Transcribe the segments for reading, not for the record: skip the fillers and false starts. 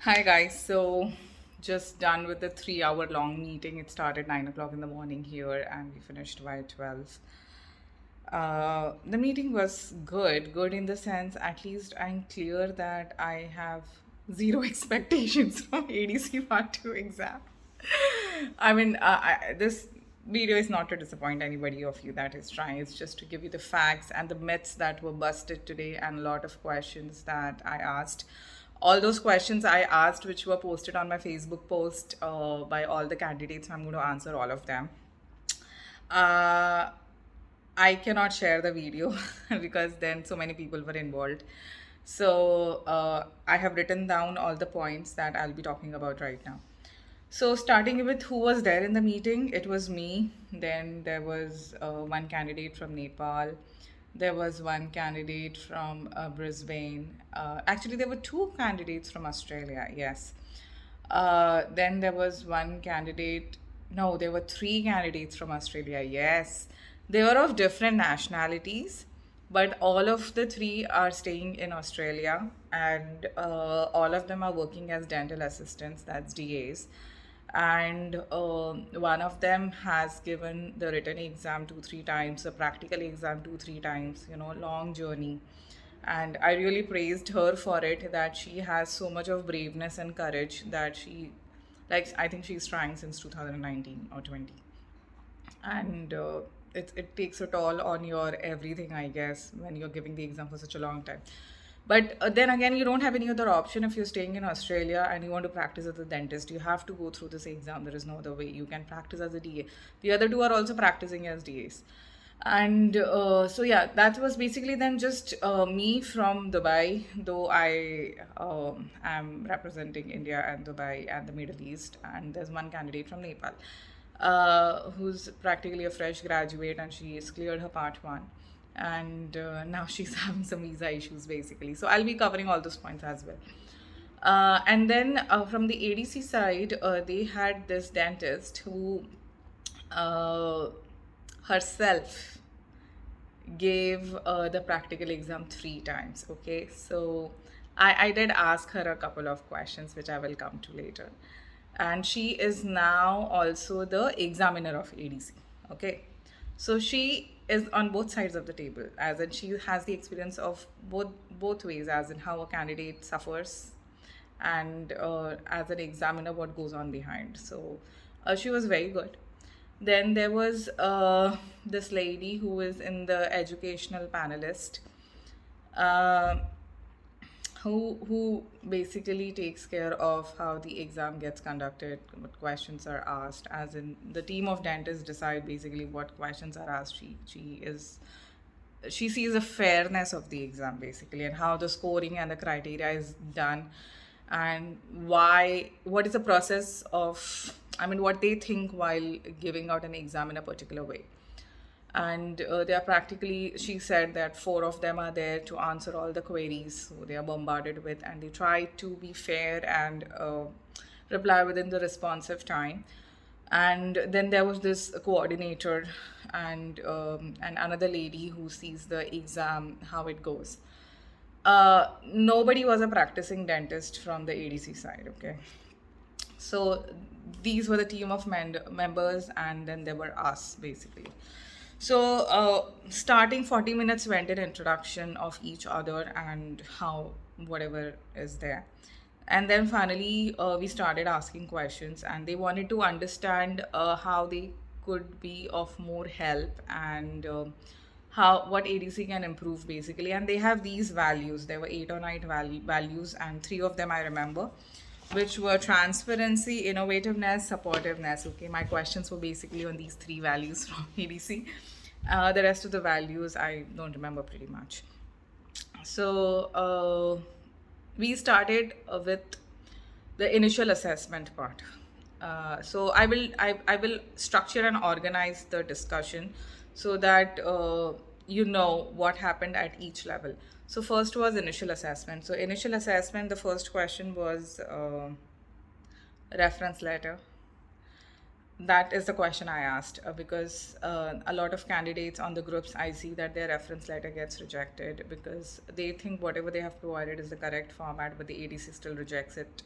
Hi guys, so just done with the 3 hour long meeting. It started 9 o'clock in the morning here and we finished by 12. The meeting was good in the sense at least I'm clear that I have zero expectations from ADC Part 2 exam. This video is not to disappoint anybody of you that is trying. It's just to give you the facts and the myths that were busted today and a lot of questions that I asked. All those questions I asked, which were posted on my Facebook post by all the candidates, I'm going to answer all of them. Uh, I cannot share the video because then so many people were involved. So I have written down all the points that I'll be talking about right now. So starting with who was there in the meeting, it was me. Then there was one candidate from Nepal. There was one candidate from Brisbane. Actually, there were two candidates from Australia. Yes. Then there was one candidate. No, there were three candidates from Australia. Yes. They were of different nationalities, but all of the three are staying in Australia, and all of them are working as dental assistants, that's DAs. And one of them has given the written exam 2 3 times, the practical exam 2 3 times, long journey. And I really praised her for it, that she has so much of braveness and courage that I think she's trying since 2019 or 20. And it takes a toll on your everything, I guess, when you're giving the exam for such a long time. But then again, you don't have any other option. If you're staying in Australia and you want to practice as a dentist, you have to go through this exam. There is no other way. You can practice as a DA. The other two are also practicing as DAs. And so yeah, that was basically then just me from Dubai, though I am representing India and Dubai and the Middle East. And there's one candidate from Nepal who's practically a fresh graduate, and she has cleared her part one. And now she's having some visa issues basically. So I'll be covering all those points as well. And then from the ADC side, they had this dentist who uh, herself gave the practical exam 3 times. Okay, so I did ask her a couple of questions, which I will come to later. And she is now also the examiner of ADC. Okay, so she is on both sides of the table, as in she has the experience of both ways, as in how a candidate suffers, and as an examiner what goes on behind. So she was very good. Then there was this lady who is in the educational panelist, uh, who basically takes care of how the exam gets conducted, what questions are asked. As in, the team of dentists decide basically what questions are asked. She sees the fairness of the exam basically, and how the scoring and the criteria is done, and what is the process of, I mean, what they think while giving out an exam in a particular way. And they are practically, she said that four of them are there to answer all the queries so they are bombarded with, and they try to be fair and reply within the responsive time. And then there was this coordinator, and another lady who sees the exam how it goes. Nobody was a practicing dentist from the ADC side. Okay, so these were the team of members, and then there were us basically. So starting 40 minutes went in introduction of each other and how whatever is there. And then finally we started asking questions, and they wanted to understand how they could be of more help, and how what ADC can improve basically. And they have these values. There were 8 or 9 values, and three of them I remember, which were transparency, innovativeness, supportiveness. Okay, my questions were basically on these three values from ADC. The rest of the values I don't remember pretty much. So we started with the initial assessment part. So I will structure and organize the discussion so that you know what happened at each level. So first was initial assessment. So initial assessment, the first question was reference letter. That is the question I asked, because a lot of candidates on the groups, I see that their reference letter gets rejected because they think whatever they have provided is the correct format, but the ADC still rejects it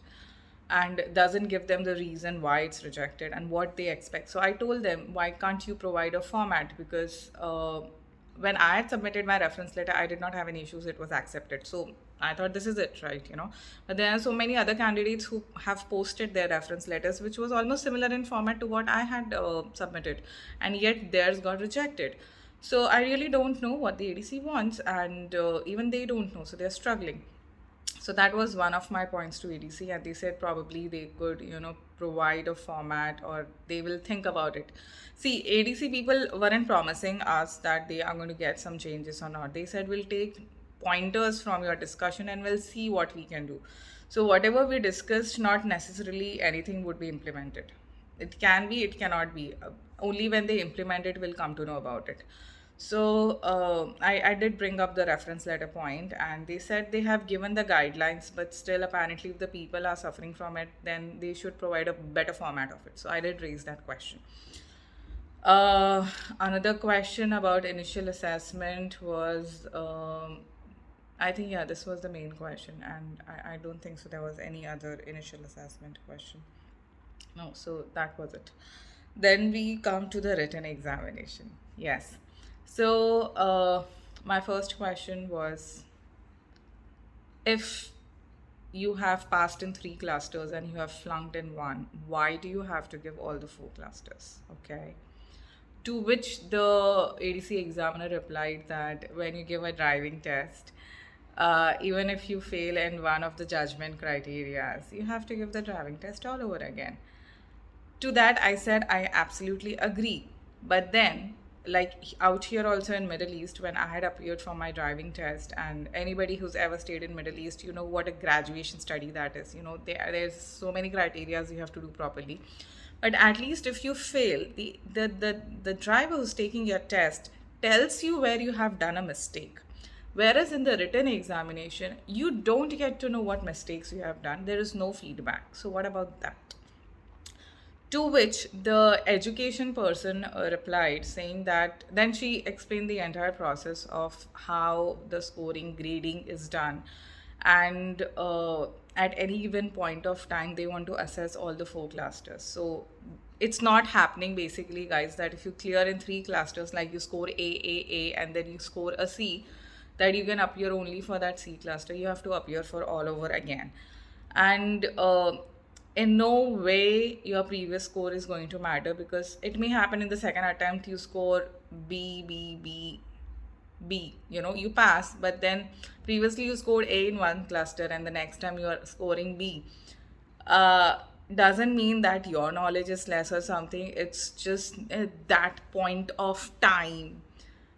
and doesn't give them the reason why it's rejected and what they expect. So I told them, why can't you provide a format? Because when I had submitted my reference letter, I did not have any issues. It was accepted. So I thought this is it, right? But there are so many other candidates who have posted their reference letters, which was almost similar in format to what I had submitted, and yet theirs got rejected. So I really don't know what the ADC wants, and even they don't know. So they're struggling. So that was one of my points to ADC, and they said probably they could, provide a format, or they will think about it. See, ADC people weren't promising us that they are going to get some changes or not. They said we'll take pointers from your discussion and we'll see what we can do. So whatever we discussed, not necessarily anything would be implemented. It can be, it cannot be. Only when they implement it, we'll come to know about it. So I did bring up the reference letter point, and they said they have given the guidelines, but still, apparently, if the people are suffering from it, then they should provide a better format of it. So I did raise that question. Another question about initial assessment was, I think, yeah, this was the main question, and I don't think so. There was any other initial assessment question. No, so that was it. Then we come to the written examination. Yes. So, my first question was, if you have passed in 3 clusters and you have flunked in one, why do you have to give all the 4 clusters? Okay. To which the ADC examiner replied that when you give a driving test, even if you fail in one of the judgment criteria, you have to give the driving test all over again. To that, I said I absolutely agree. But then, like out here also in Middle East, when I had appeared for my driving test, and anybody who's ever stayed in Middle East, you know what a graduation study that is. There's so many criteria you have to do properly. But at least if you fail, the driver who's taking your test tells you where you have done a mistake. Whereas in the written examination, you don't get to know what mistakes you have done. There is no feedback. So what about that? To which the education person replied, saying that then she explained the entire process of how the scoring grading is done. And at any given point of time, they want to assess all the 4 clusters. So it's not happening basically, guys, that if you clear in 3 clusters, like you score A, and then you score a C, that you can appear only for that C cluster. You have to appear for all over again. And in no way your previous score is going to matter, because it may happen in the second attempt you score B, you pass, but then previously you scored A in one cluster and the next time you are scoring B. Doesn't mean that your knowledge is less or something. It's just that point of time,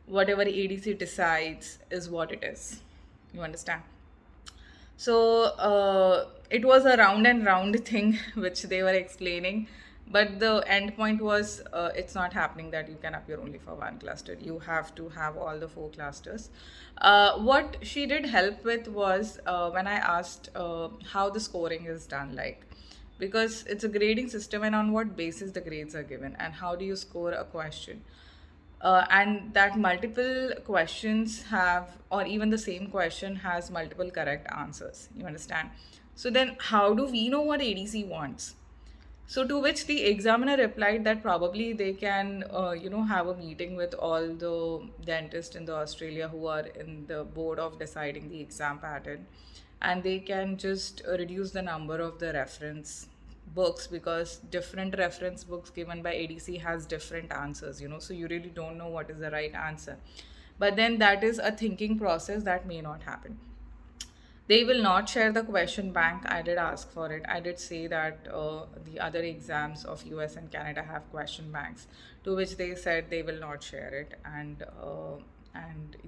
whatever ADC decides is what it is. You understand? So it was a round and round thing which they were explaining, but the end point was it's not happening that you can appear only for one cluster. You have to have all the 4 clusters. What she did help with was when I asked how the scoring is done, like, because it's a grading system, and on what basis the grades are given, and how do you score a question. And that multiple questions have, or even the same question has multiple correct answers. You understand? So then, how do we know what ADC wants? So to which the examiner replied that probably they can, have a meeting with all the dentists in the Australia who are in the board of deciding the exam pattern, and they can just reduce the number of the reference books, because different reference books given by ADC has different answers, so you really don't know what is the right answer. But then that is a thinking process that may not happen. They will not share the question bank. I did ask for it. I did say that the other exams of US and Canada have question banks, to which they said they will not share it, and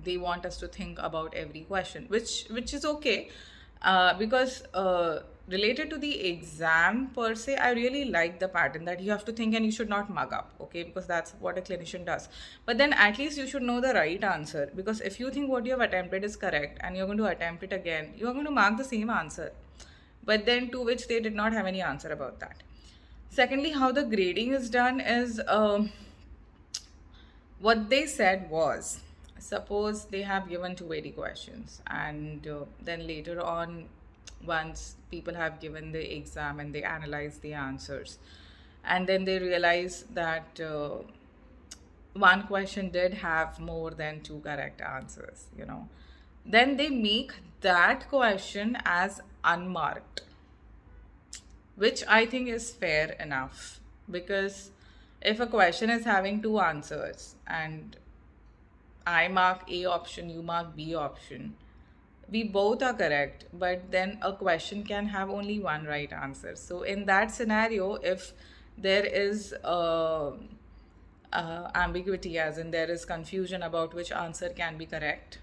they want us to think about every question, which is okay, because related to the exam per se, I really like the pattern that you have to think and you should not mug up, okay, because that's what a clinician does. But then at least you should know the right answer, because if you think what you have attempted is correct and you're going to attempt it again, you are going to mark the same answer. But then to which they did not have any answer about that. Secondly, how the grading is done is, what they said was, suppose they have given 280 questions, and then later on, once people have given the exam and they analyze the answers, and then they realize that one question did have more than two correct answers, then they make that question as unmarked, which I think is fair enough, because if a question is having two answers and I mark A option, you mark B option, we both are correct, but then a question can have only one right answer. So, in that scenario, if there is ambiguity, as in there is confusion about which answer can be correct,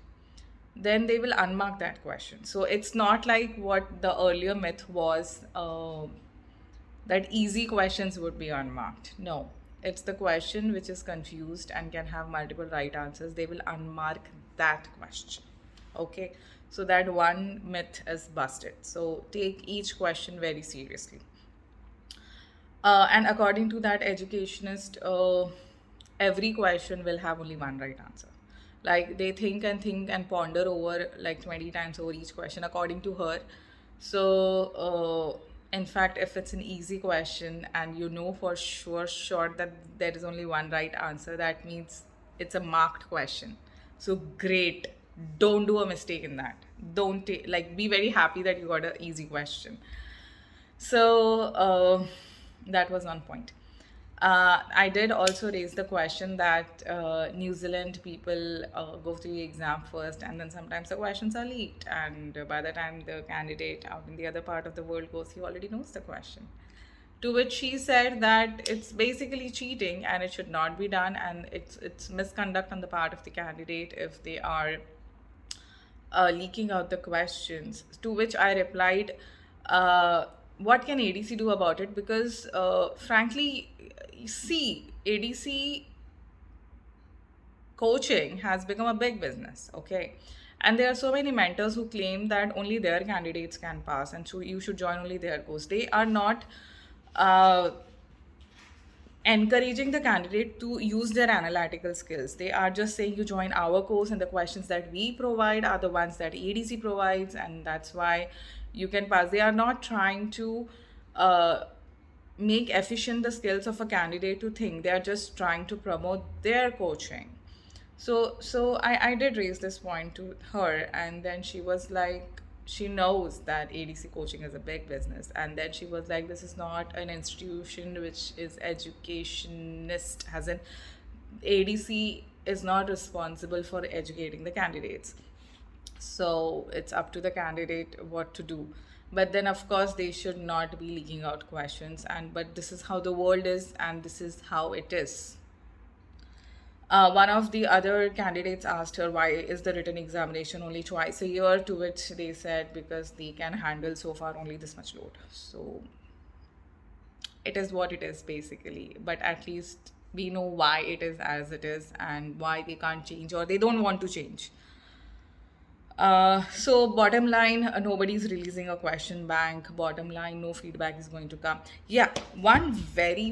then they will unmark that question. So it's not like what the earlier myth was, that easy questions would be unmarked. No, it's the question which is confused and can have multiple right answers. They will unmark that question. Okay, so that one myth is busted. So take each question very seriously. And according to that educationist, every question will have only one right answer. Like they think and ponder over like 20 times over each question, according to her. So, in fact, if it's an easy question and you know for sure that there is only one right answer, that means it's a marked question. So great. Don't do a mistake in that. Don't like be very happy that you got an easy question. So that was one point. I did also raise the question that New Zealand people go through the exam first, and then sometimes the questions are leaked. And by the time the candidate out in the other part of the world goes, he already knows the question. To which she said that it's basically cheating and it should not be done, and it's misconduct on the part of the candidate if they are leaking out the questions. To which I replied, what can ADC do about it? Because, frankly, see, ADC coaching has become a big business, okay? And there are so many mentors who claim that only their candidates can pass, and so you should join only their course. They are not uh, encouraging the candidate to use their analytical skills. They are just saying you join our course, and the questions that we provide are the ones that ADC provides, and that's why you can pass. They are not trying to uh, make efficient the skills of a candidate to think. They are just trying to promote their coaching. So I did raise this point to her, and then she was like, she knows that ADC coaching is a big business, and then she was like, this is not an institution which is educationist, as in ADC is not responsible for educating the candidates. So it's up to the candidate what to do. But then of course they should not be leaking out questions, and but this is how the world is and this is how it is. One of the other candidates asked her, why is the written examination only twice a year? To which they said, because they can handle so far only this much load. So it is what it is basically. But at least we know why it is as it is and why they can't change or they don't want to change. So bottom line, nobody's releasing a question bank. Bottom line, no feedback is going to come. Yeah, one very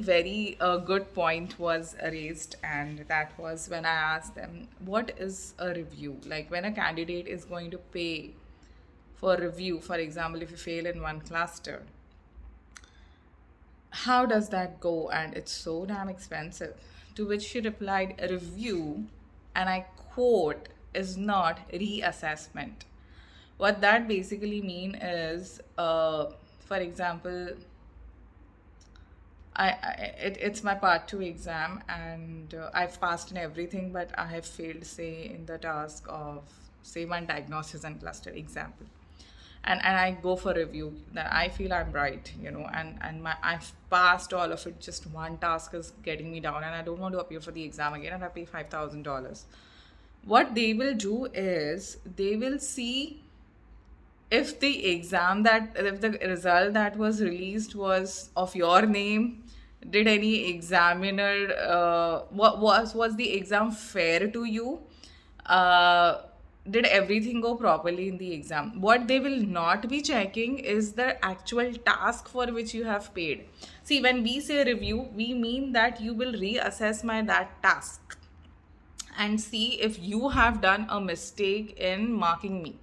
good point was raised, and that was when I asked them, what is a review? Like when a candidate is going to pay for review, for example, if you fail in one cluster, how does that go? And it's so damn expensive. To which she replied, a review, and I quote, is not reassessment. What that basically mean is, for example, it's my part two exam, and I've passed in everything, but I have failed, say, in the task of, say, one diagnosis and cluster example. And I go for review that I feel I'm right, and I've passed all of it. Just one task is getting me down, and I don't want to appear for the exam again, and I pay $5,000. What they will do is they will see if the result that was released was of your name. Did any examiner, what was the exam fair to you? did everything go properly in the exam. What they will not be checking is the actual task for which you have paid. See, when we say review, we mean that you will reassess my that task and see if you have done a mistake in marking me.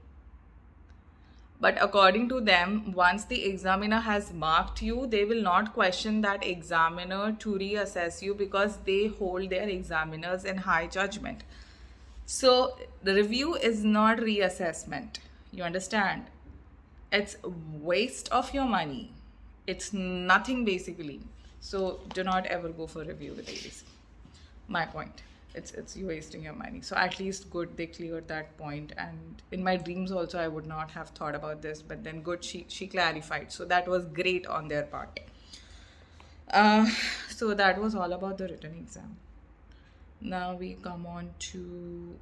But according to them, once the examiner has marked you, they will not question that examiner to reassess you, because they hold their examiners in high judgment. So the review is not reassessment. You understand? It's waste of your money. It's nothing basically. So do not ever go for review with ADC. My point. It's you wasting your money. So at least good they cleared that point. And in my dreams also I would not have thought about this, but then good she clarified. So that was great on their part. Uh, so that was all about the written exam. Now we come on to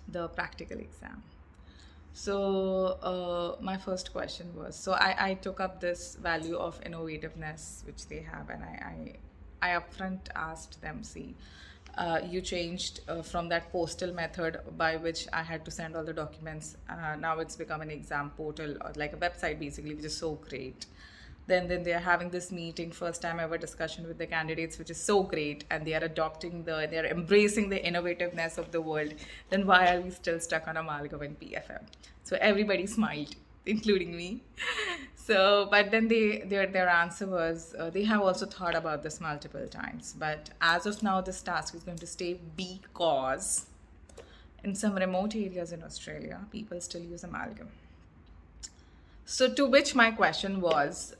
the practical exam. So my first question was, so I took up this value of innovativeness which they have, and I upfront asked them, see, you changed from that postal method by which I had to send all the documents. Now it's become an exam portal, or like a website basically, which is so great. Then they are having this meeting, first time ever discussion with the candidates, which is so great, and they are they're embracing the innovativeness of the world. Then why are we still stuck on amalgam and PFM? So everybody smiled, including me. So, but then their answer was, they have also thought about this multiple times, but as of now, this task is going to stay, because in some remote areas in Australia, people still use amalgam. So to which my question was,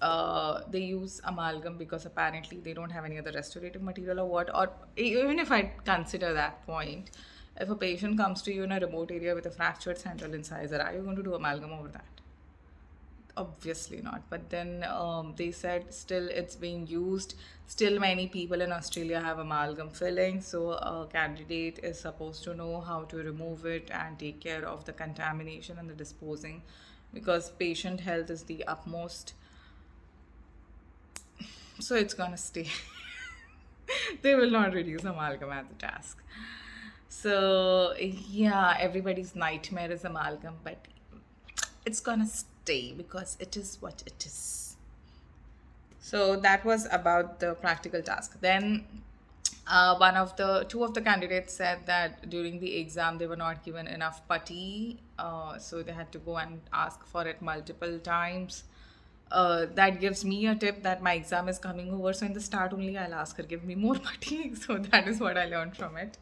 they use amalgam because apparently they don't have any other restorative material or what, or even if I consider that point, if a patient comes to you in a remote area with a fractured central incisor, are you going to do amalgam over that? Obviously not. But then they said still it's being used. Still many people in Australia have amalgam filling. So a candidate is supposed to know how to remove it and take care of the contamination and the disposing, because patient health is the utmost. So it's gonna stay. They will not reduce amalgam as a task. So yeah, everybody's nightmare is amalgam, but it's gonna stay because it is what it is. So that was about the practical task. Then two of the candidates said that during the exam they were not given enough putty, so they had to go and ask for it multiple times. That gives me a tip that my exam is coming over, so in the start only I'll ask her, give me more putty. So that is what I learned from it.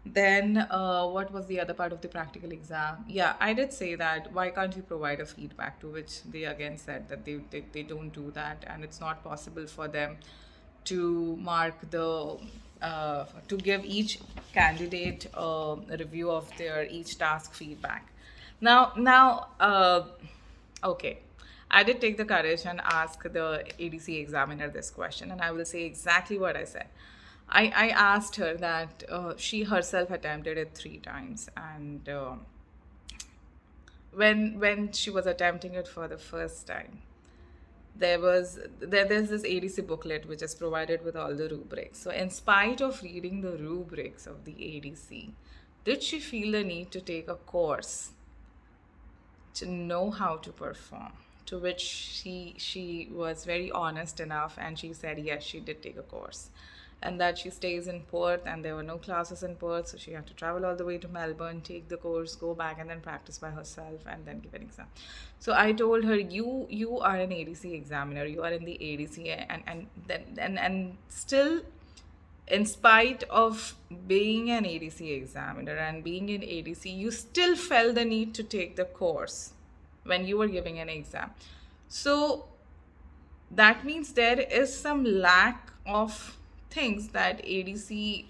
Then, what was the other part of the practical exam? Yeah, I did say that why can't you provide a feedback, to which they again said that they don't do that, and it's not possible for them to to give each candidate a review of their each task feedback. Okay, I did take the courage and ask the ADC examiner this question, and I will say exactly what I said. I asked her that she herself attempted it 3 times, and when she was attempting it for the first time, there's this ADC booklet which is provided with all the rubrics. So in spite of reading the rubrics of the ADC, did she feel the need to take a course to know how to perform? To which she was very honest enough, and she said yes, she did take a course, and that she stays in Perth, and there were no classes in Perth, so she had to travel all the way to Melbourne, take the course, go back, and then practice by herself, and then give an exam. So I told her, you are an ADC examiner, you are in the ADC, and still, in spite of being an ADC examiner and being in ADC, you still felt the need to take the course when you were giving an exam. So that means there is some lack of things that ADC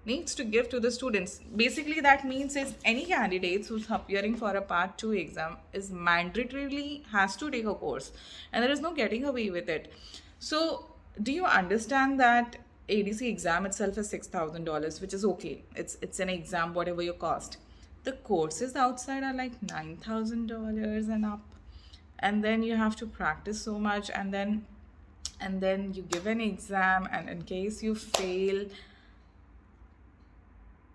needs to give to the students. Basically, that means is any candidates who's appearing for a Part 2 exam is mandatorily has to take a course, and there is no getting away with it. So do you understand that ADC exam itself is $6,000, which is okay. It's an exam, whatever your cost. The courses outside are like $9,000 and up, and then you have to practice so much, and then you give an exam, and in case you fail,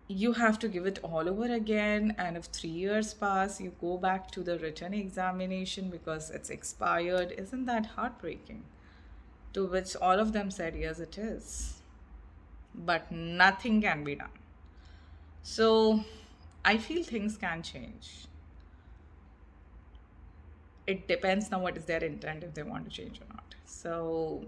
you have to give it all over again, and if 3 years pass, you go back to the written examination because it's expired. Isn't that heartbreaking? To which all of them said, yes, it is. But nothing can be done. So I feel things can change. It depends now what is their intent, if they want to change or not. So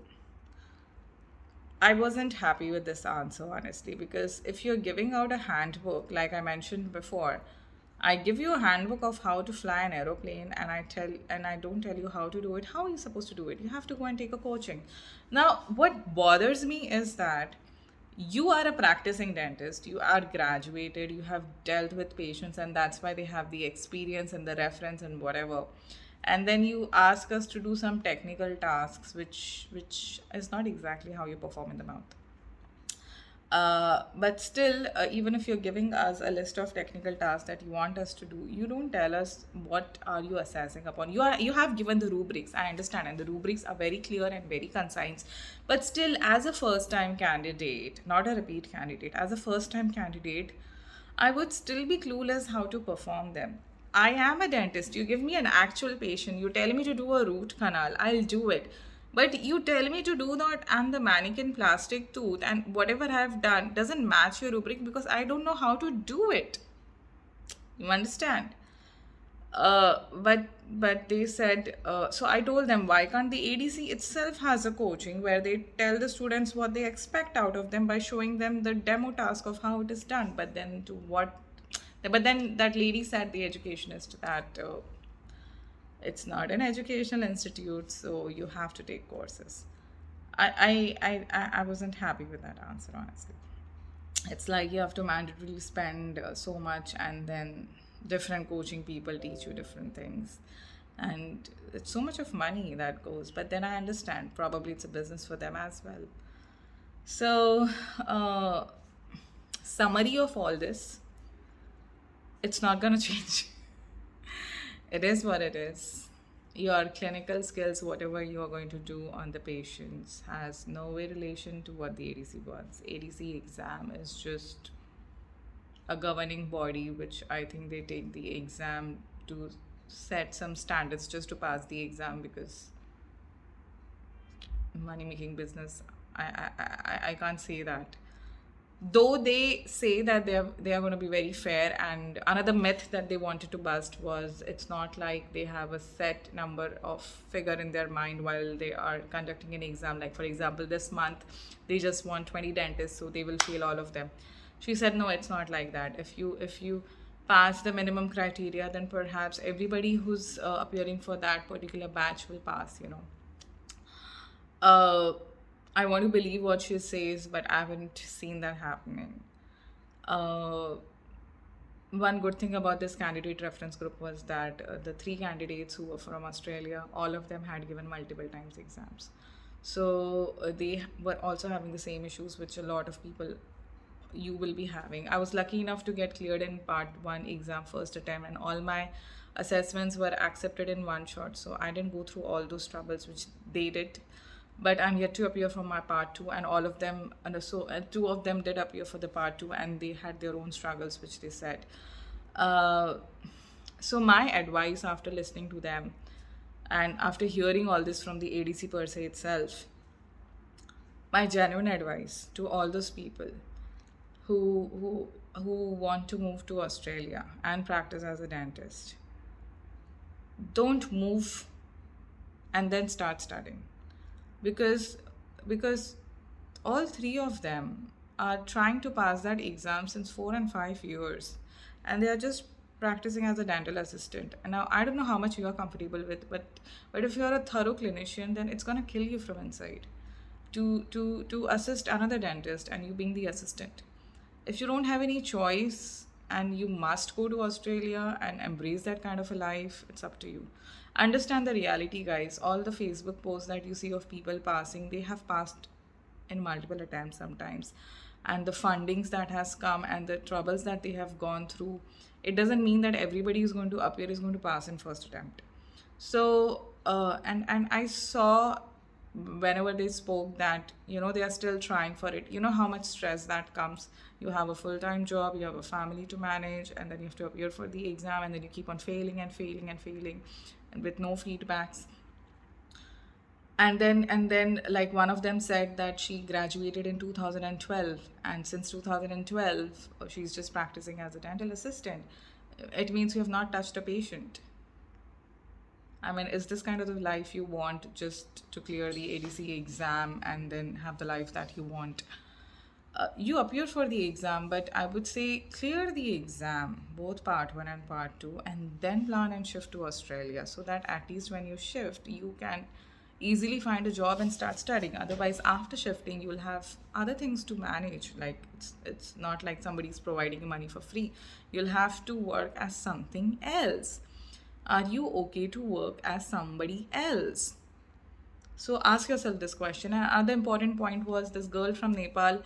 I wasn't happy with this answer, honestly, because if you're giving out a handbook, like I mentioned before, I give you a handbook of how to fly an aeroplane, and I don't tell you how to do it. How are you supposed to do it? You have to go and take a coaching. Now, what bothers me is that you are a practicing dentist, you are graduated, you have dealt with patients, and that's why they have the experience and the reference and whatever. And then you ask us to do some technical tasks, which is not exactly how you perform in the mouth. But still, even if you're giving us a list of technical tasks that you want us to do, you don't tell us what are you assessing upon. You have given the rubrics, I understand, and the rubrics are very clear and very concise. But still, as a first-time candidate, not a repeat candidate, as a first-time candidate, I would still be clueless how to perform them. I am a dentist. You give me an actual patient. You tell me to do a root canal. I'll do it. But you tell me to do that and the mannequin plastic tooth and whatever I've done doesn't match your rubric because I don't know how to do it. You understand? But they said, so I told them, why can't the ADC itself has a coaching where they tell the students what they expect out of them by showing them the demo task of how it is done. But then that lady said, the educationist, that it's not an educational institute, so you have to take courses. I wasn't happy with that answer, honestly. It's like you have to mandatorily spend so much, and then different coaching people teach you different things, and it's so much of money that goes. But then I understand, probably it's a business for them as well. So uh, summary of all this, it's not going to change. It is what it is. Your clinical skills, whatever you are going to do on the patients, has no way relation to what the ADC wants. ADC exam is just a governing body, which I think they take the exam to set some standards just to pass the exam, because money making business, I can't say that. Though they say that they are going to be very fair, and another myth that they wanted to bust was, it's not like they have a set number of figure in their mind while they are conducting an exam. Like, for example, this month they just want 20 dentists, so they will fail all of them. She said, no, it's not like that. If you pass the minimum criteria, then perhaps everybody who's appearing for that particular batch will pass, uh, I want to believe what she says, but I haven't seen that happening. Uh, One good thing about this candidate reference group was that the three candidates who were from Australia, all of them had given multiple times exams. So they were also having the same issues which a lot of people you will be having. I was lucky enough to get cleared in part one exam first attempt, and all my assessments were accepted in one shot. So I didn't go through all those troubles which they did. But I'm yet to appear for my part two, and all of them, and so two of them did appear for the part two, and they had their own struggles, which they said. Uh, so my advice after listening to them, and after hearing all this from the ADC per se itself, my genuine advice to all those people who who want to move to Australia and practice as a dentist, don't move and then start studying, because because all three of them are trying to pass that exam since 4 and 5 years, and they are just practicing as a dental assistant. And now I don't know how much you are comfortable with, but if you are a thorough clinician, then it's gonna kill you from inside to assist another dentist, and you being the assistant. If you don't have any choice and you must go to Australia and embrace that kind of a life, it's up to you. Understand the reality, guys. All the Facebook posts that you see of people passing, they have passed in multiple attempts sometimes. And the fundings that has come and the troubles that they have gone through, it doesn't mean that everybody who's going to appear is going to pass in first attempt. So and I saw whenever they spoke that, they are still trying for it. You know how much stress that comes. You have a full-time job, you have a family to manage, and then you have to appear for the exam, and then you keep on failing and failing and failing, and with no feedbacks. And then like one of them said that she graduated in 2012, and since 2012 she's just practicing as a dental assistant. It means you have not touched a patient. I mean, is this kind of the life you want, just to clear the ADC exam and then have the life that you want? You appear for the exam, but I would say clear the exam, both part one and part two, and then plan and shift to Australia, so that at least when you shift, you can easily find a job and start studying. Otherwise, after shifting, you'll have other things to manage. Like it's not like somebody's providing you money for free. You'll have to work as something else. Are you okay to work as somebody else? So ask yourself this question. And another important point was this girl from Nepal.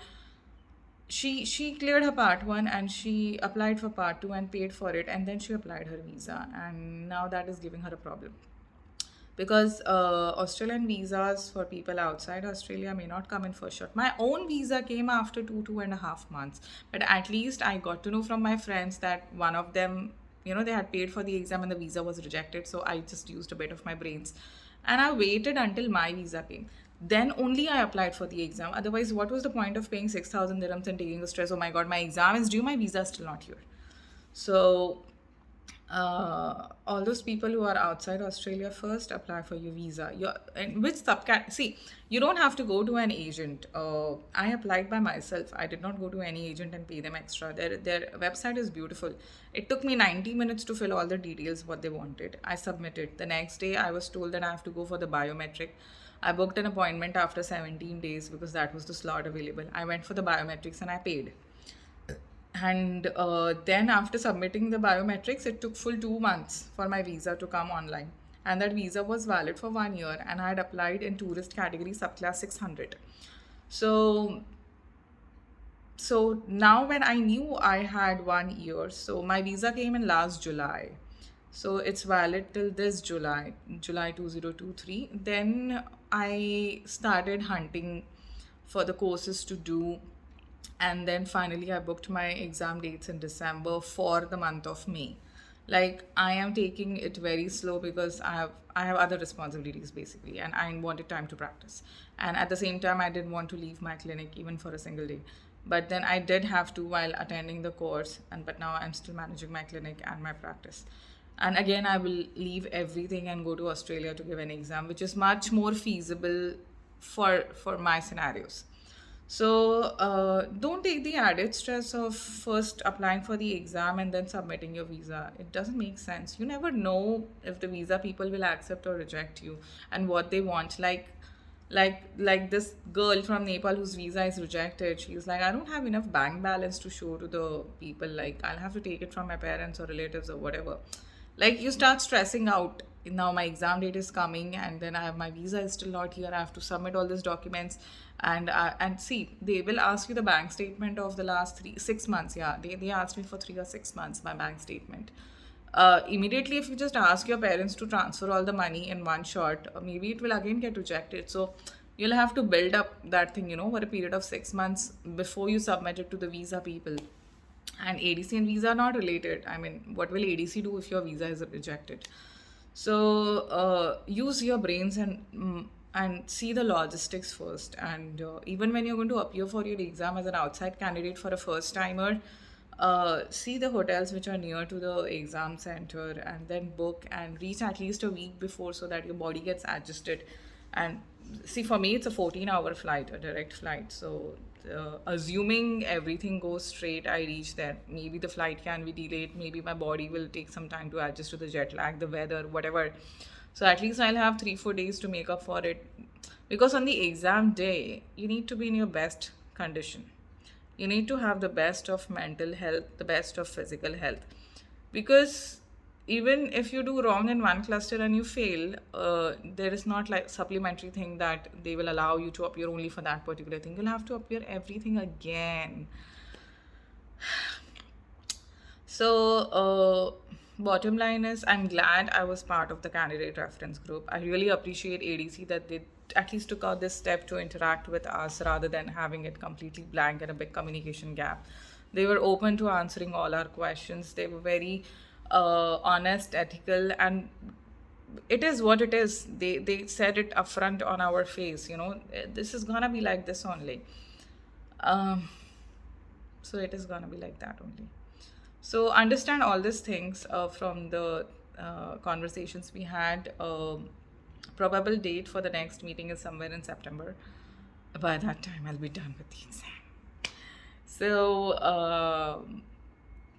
She cleared her part one and she applied for part two and paid for it, and then she applied her visa, and now that is giving her a problem because Australian visas for people outside Australia may not come in first shot. My own visa came after 2.5 months, but at least I got to know from my friends that one of them, they had paid for the exam and the visa was rejected. So I just used a bit of my brains, and I waited until my visa came. Then only I applied for the exam. Otherwise, what was the point of paying 6,000 dirhams and taking the stress? Oh my God, my exam is due, my visa is still not here. So all those people who are outside Australia, first apply for your visa. And which subcat? See, you don't have to go to an agent. I applied by myself. I did not go to any agent and pay them extra. Their website is beautiful. It took me 90 minutes to fill all the details what they wanted. I submitted. The next day, I was told that I have to go for the biometric. I booked an appointment after 17 days because that was the slot available. I went for the biometrics and I paid. And then after submitting the biometrics, it took full 2 months for my visa to come online. And that visa was valid for 1 year, and I had applied in tourist category subclass 600. So now when I knew I had 1 year, so my visa came in last July. So it's valid till this July 2023. Then I started hunting for the courses to do, and then finally I booked my exam dates in December for the month of May. Like, I am taking it very slow because I have other responsibilities basically, and I wanted time to practice. And at the same time, I didn't want to leave my clinic even for a single day. But then I did have to while attending the course, and but now I'm still managing my clinic and my practice. And again, I will leave everything and go to Australia to give an exam, which is much more feasible for my scenarios. So don't take the added stress of first applying for the exam and then submitting your visa. It doesn't make sense. You never know if the visa people will accept or reject you and what they want. Like this girl from Nepal whose visa is rejected. She's like, I don't have enough bank balance to show to the people. Like, I'll have to take it from my parents or relatives or whatever. Like, you start stressing out. Now my exam date is coming, and then my visa is still not here. I have to submit all these documents, and see, they will ask you the bank statement of the last 6 months. Yeah, they asked me for 3 or 6 months my bank statement. Immediately, if you just ask your parents to transfer all the money in one shot, maybe it will again get rejected. So you'll have to build up that thing, over a period of 6 months before you submit it to the visa people. And ADC and visa are not related. I mean, what will ADC do if your visa is rejected? So use your brains and see the logistics first. And even when you're going to appear for your exam as an outside candidate for a first timer, see the hotels which are near to the exam center, and then book and reach at least a week before so that your body gets adjusted. And see, for me, it's a 14-hour flight, a direct flight. So assuming everything goes straight, I reach there. Maybe the flight can be delayed. Maybe my body will take some time to adjust to the jet lag, the weather, whatever. So at least I'll have 3-4 days to make up for it. Because on the exam day, you need to be in your best condition. You need to have the best of mental health, the best of physical health. Because even if you do wrong in one cluster and you fail, there is not like supplementary thing that they will allow you to appear only for that particular thing. You'll have to appear everything again. So bottom line is, I'm glad I was part of the candidate reference group. I really appreciate ADC that they at least took out this step to interact with us rather than having it completely blank and a big communication gap. They were open to answering all our questions. They were very honest, ethical, and it is what it is. They said it upfront on our face. This is gonna be like this only. Um, so it is gonna be like that only. So understand all these things from the conversations we had. Probable date for the next meeting is somewhere in September. By that time, I'll be done with the exam. So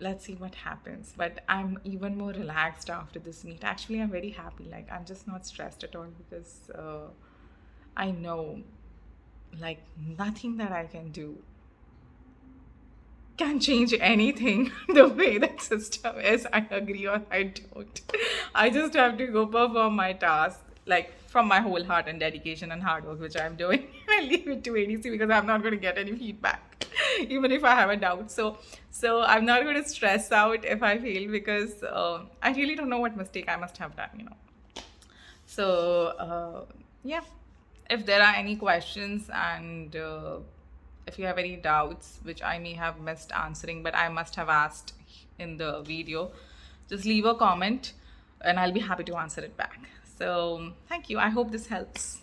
let's see what happens. But I'm even more relaxed after this meet. Actually, I'm very happy. Like, I'm just not stressed at all because I know, like, nothing that I can do can change anything the way that system is. I agree or I don't. I just have to go perform my task, like, from my whole heart and dedication and hard work, which I'm doing. I leave it to ADC because I'm not going to get any feedback, even if I have a doubt. So I'm not going to stress out if I fail because I really don't know what mistake I must have done. So yeah, if there are any questions and if you have any doubts which I may have missed answering, but I must have asked in the video, just leave a comment and I'll be happy to answer it back. So thank you. I hope this helps.